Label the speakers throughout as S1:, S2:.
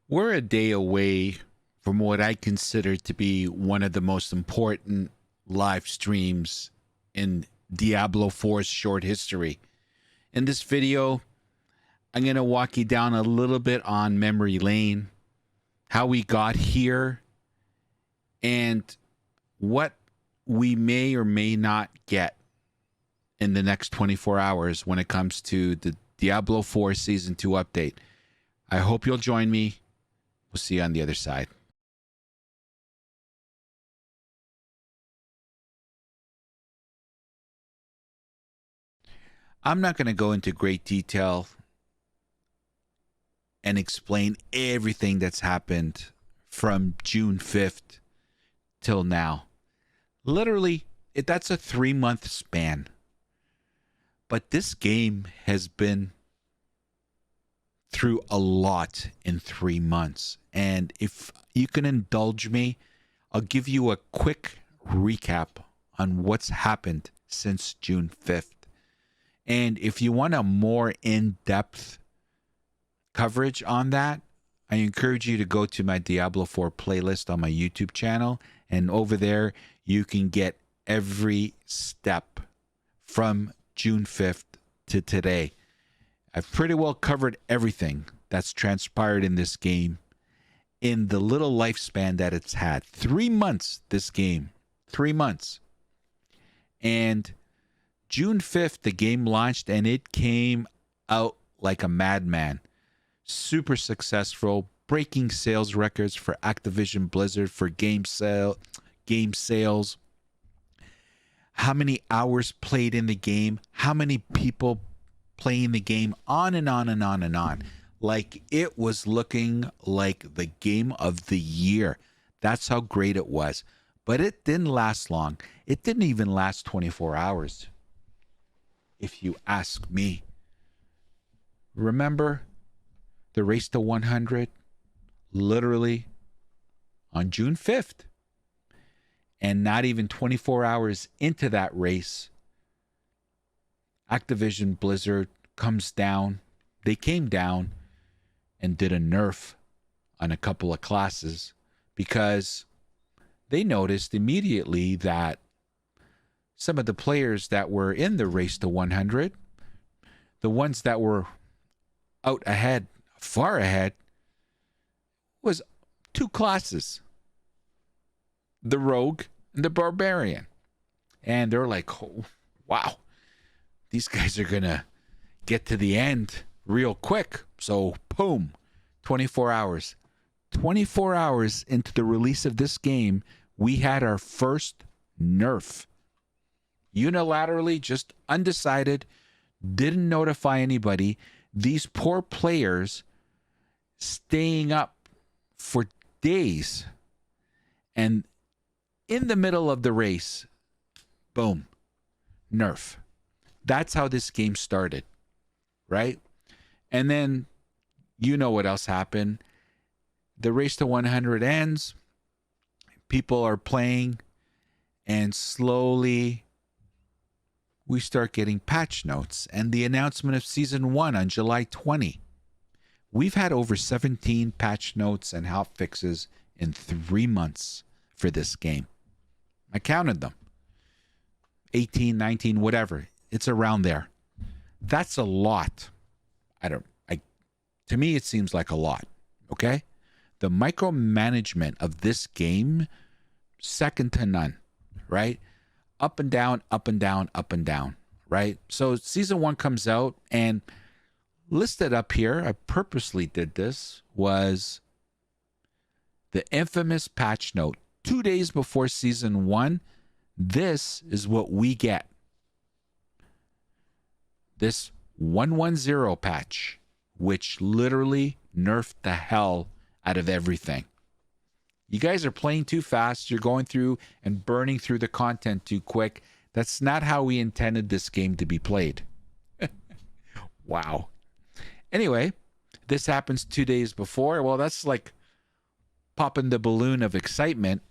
S1: We're a day away from what I consider to be one of the most important live streams in Diablo 4's short history. In this video, I'm going to walk you down a little bit on memory lane, how we got here, and what we may or may not get in the next 24 hours when it comes to the Diablo 4 Season 2 update. I hope you'll join me. We'll see you on the other side. I'm not going to go into great detail and explain everything that's happened from June 5th till now. Literally, that's a 3-month span. But this game has been through a lot in 3 months. And if you can indulge me, I'll give you a quick recap on what's happened since June 5th. And if you want a more in-depth coverage on that, I encourage you to go to my Diablo 4 playlist on my YouTube channel. And over there, you can get every step from June 5th to today. I've pretty well covered everything that's transpired in this game in the little lifespan that it's had. 3 months, this game. 3 months. And June 5th, the game launched, and it came out like a madman. Super successful, breaking sales records for Activision Blizzard for game sales. How many hours played in the game? How many people playing the game? On and on and on and on. Like, it was looking like the game of the year. That's how great it was. But it didn't last long. It didn't even last 24 hours, if you ask me. Remember the race to 100? Literally on June 5th. And not even 24 hours into that race, Activision Blizzard comes down. They came down and did a nerf on a couple of classes because they noticed immediately that some of the players that were in the race to 100, the ones that were out ahead, far ahead, was 2 classes. The Rogue and the Barbarian. And they're like, oh, wow, these guys are going to get to the end real quick. So, boom, 24 hours. 24 hours into the release of this game, we had our first nerf. Unilaterally, just undecided, didn't notify anybody. These poor players staying up for days. And in the middle of the race, boom, nerf. That's how this game started, right? And then you know what else happened. The race to 100 ends. People are playing, and slowly we start getting patch notes and the announcement of Season 1 on July 20. We've had over 17 patch notes and hotfixes in 3 months for this game. I counted them. 18, 19, whatever. It's around there. That's a lot. To me, it seems like a lot. Okay? The micromanagement of this game, second to none, right? Up and down, up and down, up and down, right? So Season 1 comes out, and listed up here, I purposely did this, was the infamous patch note. 2 days before Season 1, this is what we get. This 110 patch, which literally nerfed the hell out of everything. You guys are playing too fast. You're going through and burning through the content too quick. That's not how we intended this game to be played. Wow. Anyway, this happens 2 days before. Well, that's like popping the balloon of excitement.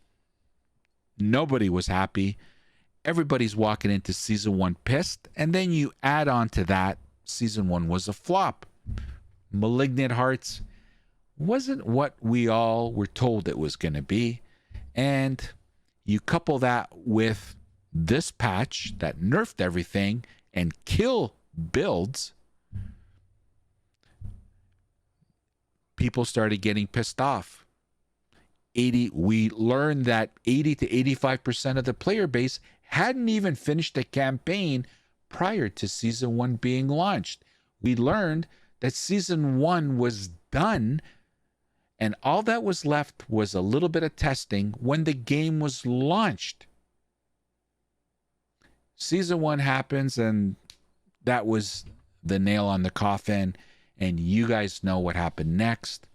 S1: Nobody was happy. Everybody's walking into Season 1 pissed. And then you add on to that, Season 1 was a flop. Malignant Hearts wasn't what we all were told it was going to be. And you couple that with this patch that nerfed everything and kill builds, people started getting pissed off. We learned that 80 to 85% of the player base hadn't even finished the campaign prior to Season 1 being launched. We learned that Season 1 was done, and all that was left was a little bit of testing when the game was launched. Season 1 happens, and that was the nail on the coffin, and you guys know what happened next.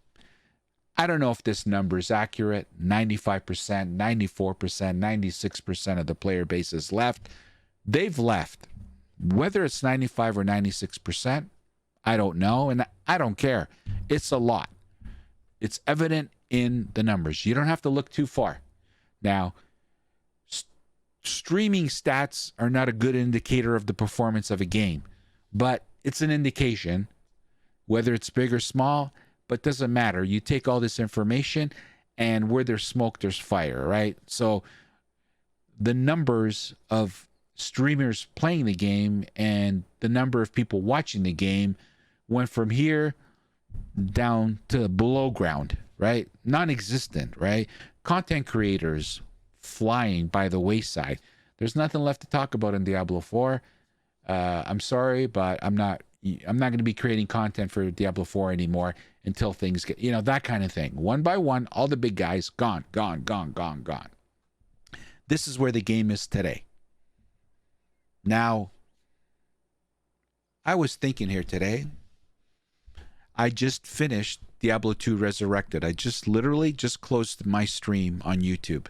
S1: I don't know if this number is accurate. 95%, 94%, 96% of the player base is left. They've left. Whether it's 95 or 96%, I don't know, and I don't care. It's a lot. It's evident in the numbers. You don't have to look too far. Now, streaming stats are not a good indicator of the performance of a game, but it's an indication, whether it's big or small, but doesn't matter. You take all this information, and where there's smoke, there's fire, right? So the numbers of streamers playing the game and the number of people watching the game went from here down to below ground, right? Non-existent, right? Content creators flying by the wayside. There's nothing left to talk about in Diablo 4. I'm sorry, but I'm not going to be creating content for Diablo 4 anymore until things get, that kind of thing. One by one, all the big guys gone. This is where the game is today. Now, I was thinking here today, I just finished Diablo 2 Resurrected. I literally just closed my stream on YouTube.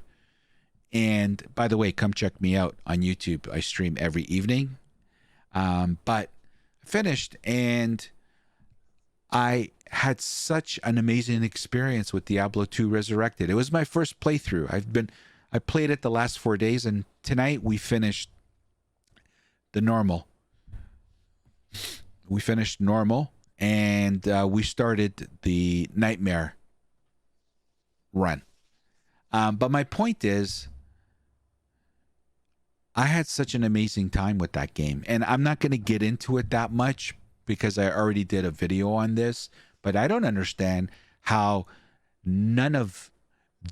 S1: And by the way, come check me out on YouTube. I stream every evening. But I finished, and I had such an amazing experience with Diablo 2 Resurrected. It was my first playthrough. I played it the last 4 days, and tonight we finished the normal. We finished normal, and we started the nightmare run. But my point is, I had such an amazing time with that game, and I'm not going to get into it that much because I already did a video on this, but I don't understand how none of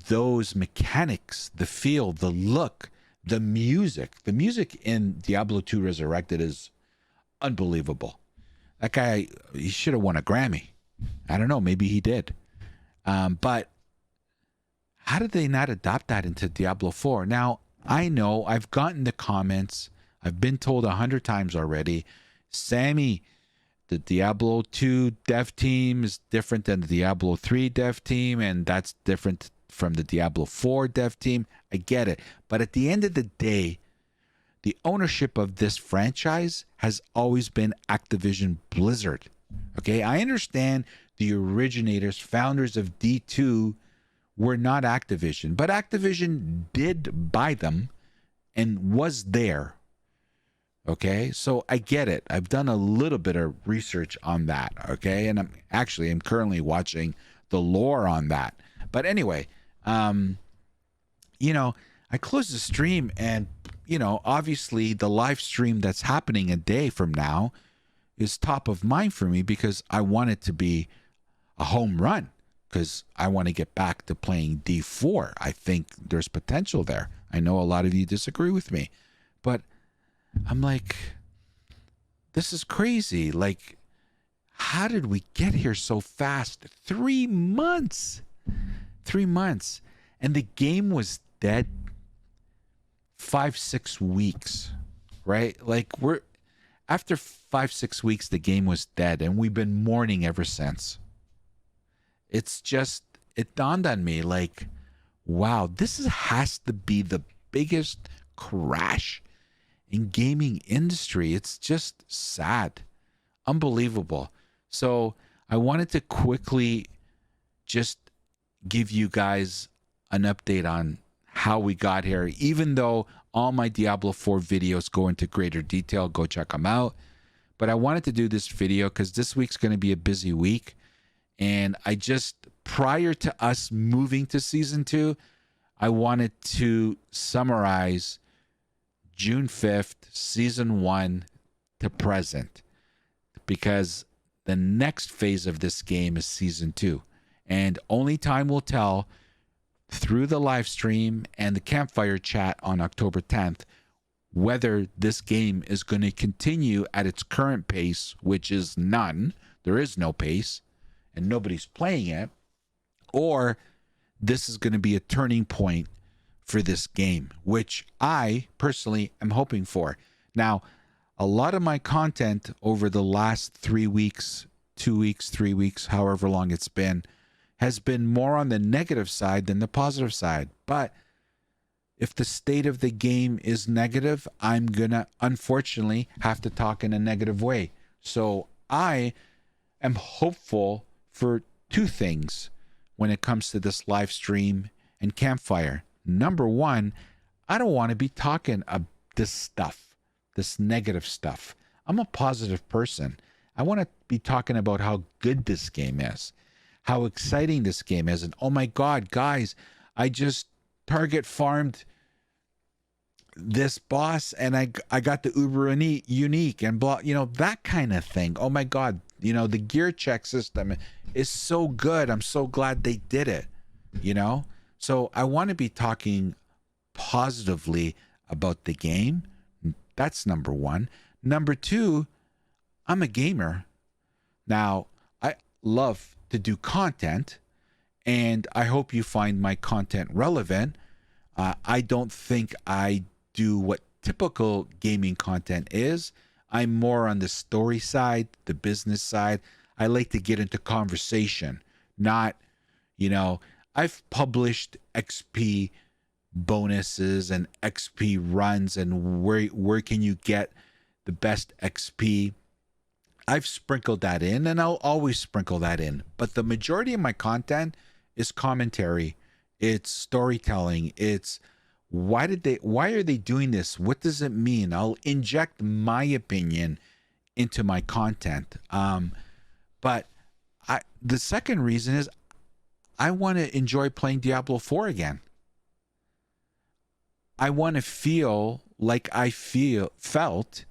S1: those mechanics, the feel, the look, the music in Diablo 2 Resurrected is unbelievable. That guy, he should have won a Grammy. I don't know, maybe he did. But how did they not adopt that into Diablo 4? Now, I know I've gotten the comments. I've been told 100 times already, Sammy, the Diablo 2 dev team is different than the Diablo 3 dev team, and that's different from the Diablo 4 dev team. I get it. But at the end of the day, the ownership of this franchise has always been Activision Blizzard. Okay, I understand the originators, founders of D2 were not Activision, but Activision did buy them and was there. Okay, so I get it. I've done a little bit of research on that. Okay, and I'm currently watching the lore on that. But anyway, I closed the stream, and obviously the live stream that's happening a day from now is top of mind for me because I want it to be a home run, because I want to get back to playing D4. I think there's potential there. I know a lot of you disagree with me, but I'm like, this is crazy. Like, how did we get here so fast? 3 months. 3 months. And the game was dead 5-6 weeks, right? Like, after 5-6 weeks, the game was dead, and we've been mourning ever since. It's just, it dawned on me like, wow, has to be the biggest crash in gaming industry. It's just sad, unbelievable. So I wanted to quickly just give you guys an update on how we got here, even though all my Diablo 4 videos go into greater detail. Go check them out. But I wanted to do this video because this week's going to be a busy week. And I just, prior to us moving to season 2, I wanted to summarize June 5th, season 1 to present, because the next phase of this game is season 2. And only time will tell through the live stream and the campfire chat on October 10th whether this game is going to continue at its current pace, which is none. There is no pace and nobody's playing it, or this is going to be a turning point for this game, which I personally am hoping for. Now, a lot of my content over the last 3 weeks, 2 weeks, 3 weeks, however long it's been, has been more on the negative side than the positive side. But if the state of the game is negative, I'm going to unfortunately have to talk in a negative way. So I am hopeful for 2 things when it comes to this live stream and campfire. Number 1, I don't want to be talking this stuff, this negative stuff. I'm a positive person. I want to be talking about how good this game is, how exciting this game is. And oh my God, guys, I just target farmed this boss and I got the uber unique and blah, that kind of thing. Oh my God, the gear check system is so good. I'm so glad they did it, So I want to be talking positively about the game. That's number 1. Number 2, I'm a gamer. Now, I love to do content, and I hope you find my content relevant. I don't think I do what typical gaming content is. I'm more on the story side, the business side. I like to get into conversation, not, I've published XP bonuses and XP runs and where can you get the best XP. I've sprinkled that in, and I'll always sprinkle that in. But the majority of my content is commentary. It's storytelling. It's why are they doing this? What does it mean? I'll inject my opinion into my content. But the second reason is I want to enjoy playing Diablo 4 again. I want to feel like I felt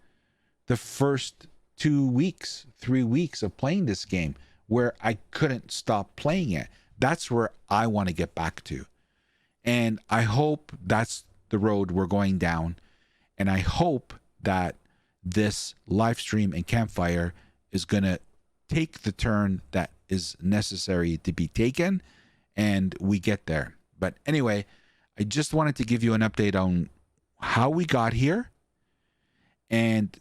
S1: the first 2 weeks, 3 weeks of playing this game, where I couldn't stop playing it. That's where I want to get back to. And I hope that's the road we're going down. And I hope that this live stream and campfire is going to take the turn that is necessary to be taken, and we get there. But anyway, I just wanted to give you an update on how we got here. And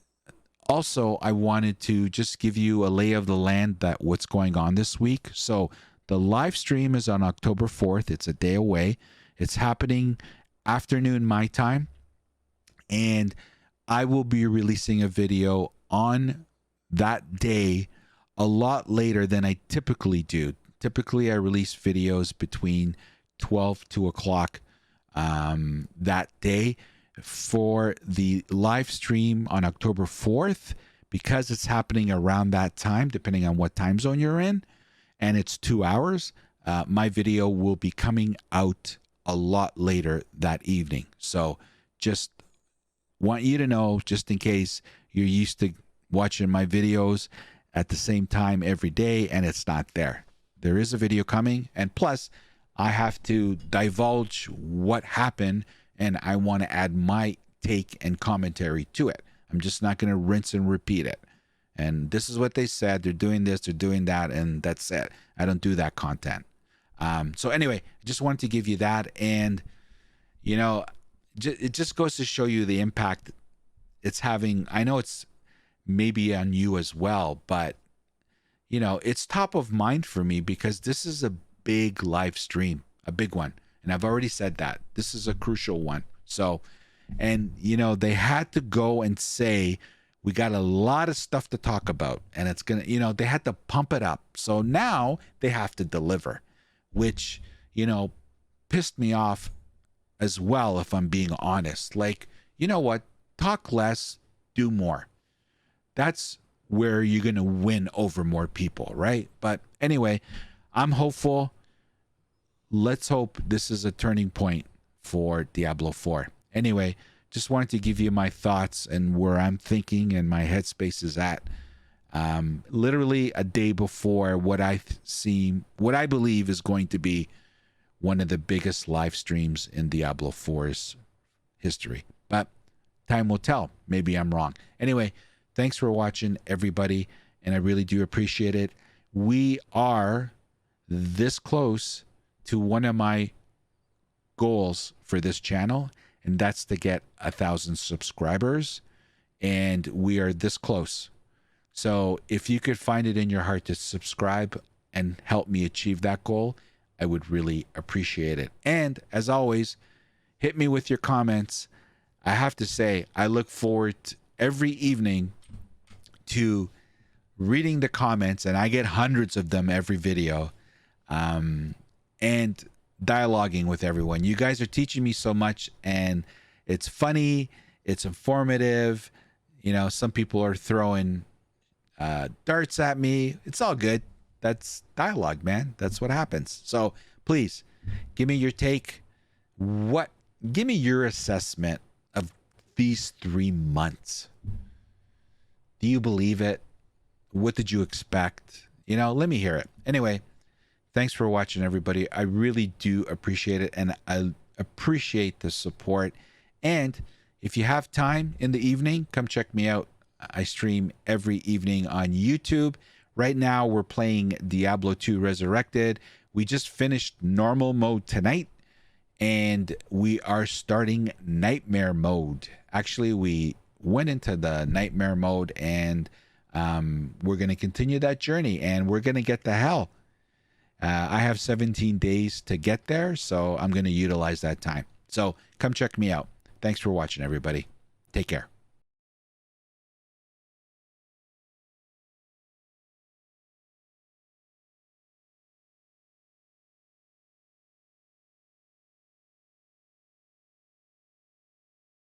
S1: also, I wanted to just give you a lay of the land that what's going on this week. So the live stream is on October 4th. It's a day away. It's happening afternoon my time. And I will be releasing a video on that day a lot later than I typically do. Typically, I release videos between 12 to o'clock that day. For the live stream on October 4th, because it's happening around that time, depending on what time zone you're in, and it's 2 hours, my video will be coming out a lot later that evening. So just want you to know, just in case you're used to watching my videos at the same time every day and it's not there. There is a video coming, and plus I have to divulge what happened, and I want to add my take and commentary to it. I'm just not going to rinse and repeat it. And this is what they said. They're doing this, they're doing that, and that's it. I don't do that content. So anyway, I just wanted to give you that. And, it just goes to show you the impact it's having. I know it's maybe on you as well, but, it's top of mind for me because this is a big live stream, a big one. And I've already said that. This is a crucial one. So, and, they had to go and say, we got a lot of stuff to talk about. And it's going to, they had to pump it up. So now they have to deliver, which, pissed me off as well, if I'm being honest. Like, you know what? Talk less, do more. That's where you're going to win over more people, right? But anyway, I'm hopeful. Let's hope this is a turning point for Diablo 4. Anyway, just wanted to give you my thoughts and where I'm thinking and my headspace is at. Literally a day before what I believe is going to be one of the biggest live streams in Diablo 4's history. But time will tell. Maybe I'm wrong. Anyway, thanks for watching, everybody, and I really do appreciate it. We are this close to one of my goals for this channel, and that's to get 1,000 subscribers, and we are this close. So if you could find it in your heart to subscribe and help me achieve that goal, I would really appreciate it. And as always, hit me with your comments. I have to say, I look forward every evening to reading the comments, and I get hundreds of them every video, and dialoguing with everyone. You guys are teaching me so much, and it's funny, it's informative. You know, some people are throwing darts at me. It's all good. That's dialogue, man. That's what happens. So please give me your take. Give me your assessment of these 3 months. Do you believe it? What did you expect? You know, let me hear it. Anyway, thanks for watching, everybody. I really do appreciate it, and I appreciate the support. And if you have time in the evening, come check me out. I stream every evening on YouTube. Right now, we're playing Diablo 2 Resurrected. We just finished normal mode tonight, and we are starting nightmare mode. Actually, we went into the nightmare mode, and we're going to continue that journey, and we're going to get to hell. I have 17 days to get there, so I'm going to utilize that time. So come check me out. Thanks for watching, everybody. Take care.